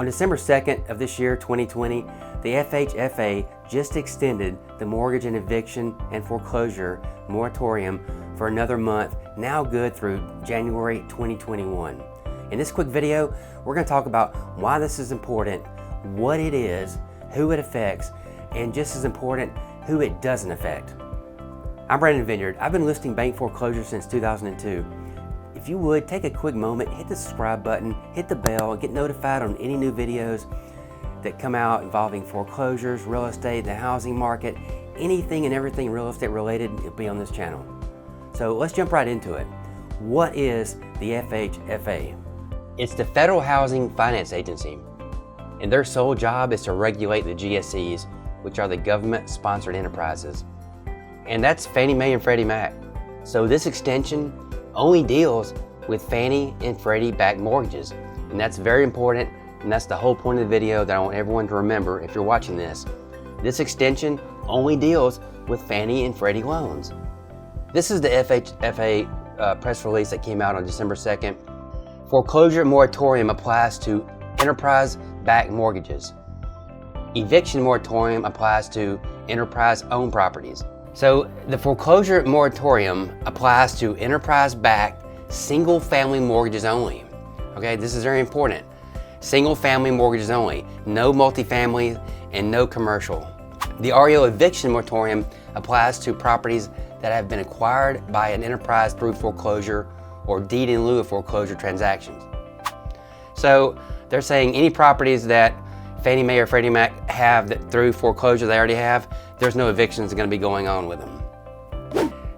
On December 2nd of this year, 2020, the FHFA just extended the mortgage and eviction and foreclosure moratorium for another month, now good through January 2021. In this quick video, we're going to talk about why this is important, what it is, who it affects, and just as important, who it doesn't affect. I'm Brandon Vineyard. I've been listing bank foreclosures since 2002. If you would, take a quick moment, hit the subscribe button, hit the bell, get notified on any new videos that come out involving foreclosures, real estate, the housing market, anything and everything real estate related will be on this channel. So let's jump right into it. What is the FHFA? It's the Federal Housing Finance Agency, and their sole job is to regulate the GSEs, which are the government-sponsored enterprises. And that's Fannie Mae and Freddie Mac. So this extension only deals with Fannie and Freddie backed mortgages. And that's very important, and that's the whole point of the video that I want everyone to remember if you're watching this. This extension only deals with Fannie and Freddie loans. This is the FHFA press release that came out on December 2nd. Foreclosure moratorium applies to enterprise-backed mortgages. Eviction moratorium applies to enterprise-owned properties. So the foreclosure moratorium applies to enterprise-backed single-family mortgages only. Okay, this is very important. Single-family mortgages only, no multifamily and no commercial. The REO eviction moratorium applies to properties that have been acquired by an enterprise through foreclosure or deed in lieu of foreclosure transactions. So they're saying any properties that Fannie Mae or Freddie Mac have that through foreclosure they already have, there's no evictions going to be going on with them.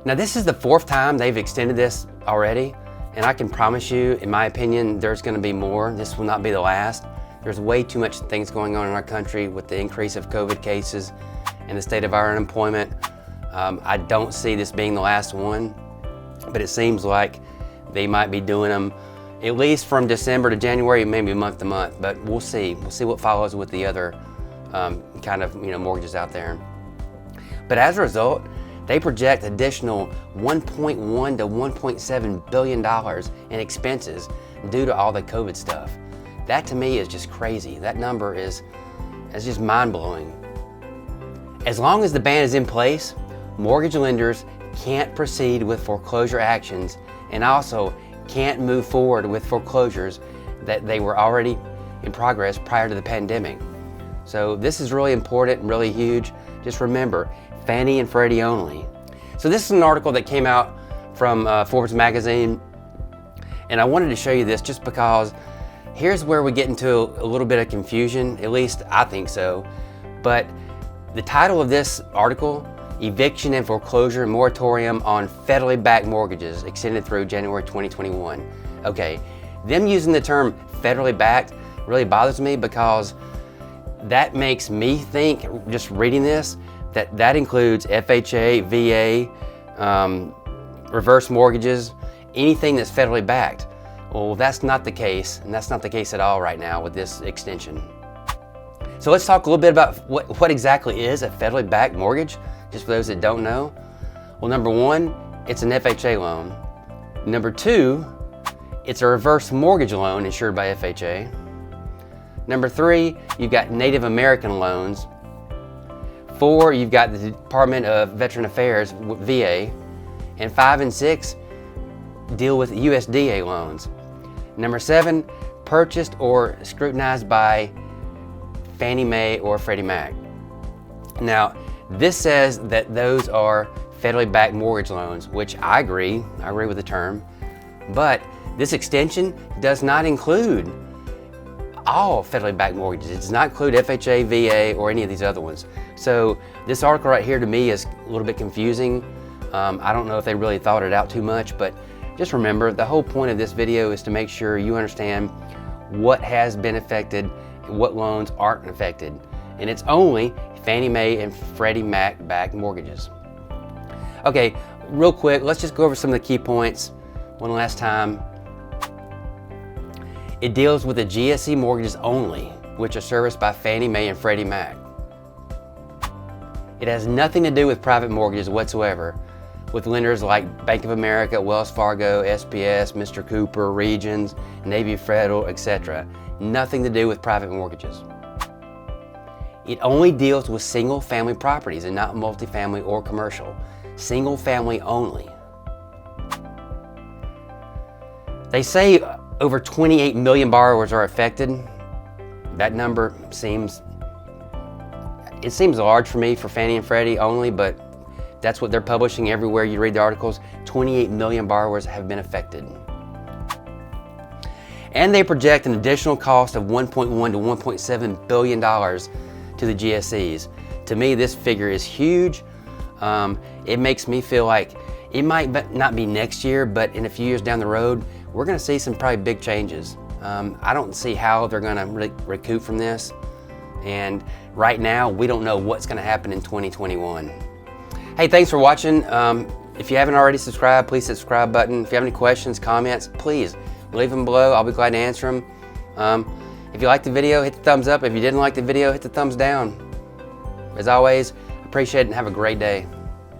Now this is the fourth time they've extended this already, and I can promise you, in my opinion, there's going to be more. This will not be the last. There's way too much things going on in our country with the increase of COVID cases and the state of our unemployment. I don't see this being the last one, but it seems like they might be doing them at least from December to January, maybe month to month, but we'll see. We'll see what follows with the other kind of mortgages out there. But as a result, they project additional $1.1 to $1.7 billion in expenses due to all the COVID stuff. That to me is just crazy. That number is just mind-blowing. As long as the ban is in place, mortgage lenders can't proceed with foreclosure actions and also can't move forward with foreclosures that they were already in progress prior to the pandemic. So this is really important and really huge. Just remember, Fannie and Freddie only. So this is an article that came out from Forbes magazine, and I wanted to show you this just because here's where we get into a little bit of confusion, at least I think so. But the title of this article, Eviction and Foreclosure Moratorium on Federally Backed Mortgages Extended through January 2021. Okay, them using the term federally backed really bothers me because that makes me think, just reading this, that includes FHA, VA, reverse mortgages, anything that's federally backed. Well, that's not the case, and that's not the case at all right now with this extension. So let's talk a little bit about what exactly is a federally backed mortgage, just for those that don't know. Well, number one, it's an FHA loan. Number two, it's a reverse mortgage loan insured by FHA. Number three, you've got Native American loans. Four, you've got the Department of Veteran Affairs, VA. And 5 and 6 deal with USDA loans. Number 7, purchased or scrutinized by Fannie Mae or Freddie Mac. Now, this says that those are federally backed mortgage loans, which I agree with the term, but this extension does not include all federally backed mortgages. It does not include FHA, VA, or any of these other ones. So this article right here to me is a little bit confusing. I don't know if they really thought it out too much, but just remember, the whole point of this video is to make sure you understand what has been affected and what loans aren't affected. And it's only Fannie Mae and Freddie Mac backed mortgages. Okay, real quick, let's just go over some of the key points one last time. It deals with the GSE mortgages only, which are serviced by Fannie Mae and Freddie Mac. It has nothing to do with private mortgages whatsoever, with lenders like Bank of America, Wells Fargo, SPS, Mr. Cooper, Regions, Navy Federal, etc. Nothing to do with private mortgages. It only deals with single family properties and not multifamily or commercial. Single family only. They say over 28 million borrowers are affected. That number seems large for me for Fannie and Freddie only, but that's what they're publishing everywhere you read the articles. 28 million borrowers have been affected. And they project an additional cost of $1.1 to $1.7 billion to the GSEs. To me, this figure is huge. It makes me feel like it might not be next year, but in a few years down the road, we're gonna see some probably big changes. I don't see how they're gonna recoup from this. And right now, we don't know what's gonna happen in 2021. Hey, thanks for watching. If you haven't already subscribed, please hit the subscribe button. If you have any questions, comments, please leave them below. I'll be glad to answer them. If you liked the video, hit the thumbs up. If you didn't like the video, hit the thumbs down. As always, appreciate it and have a great day.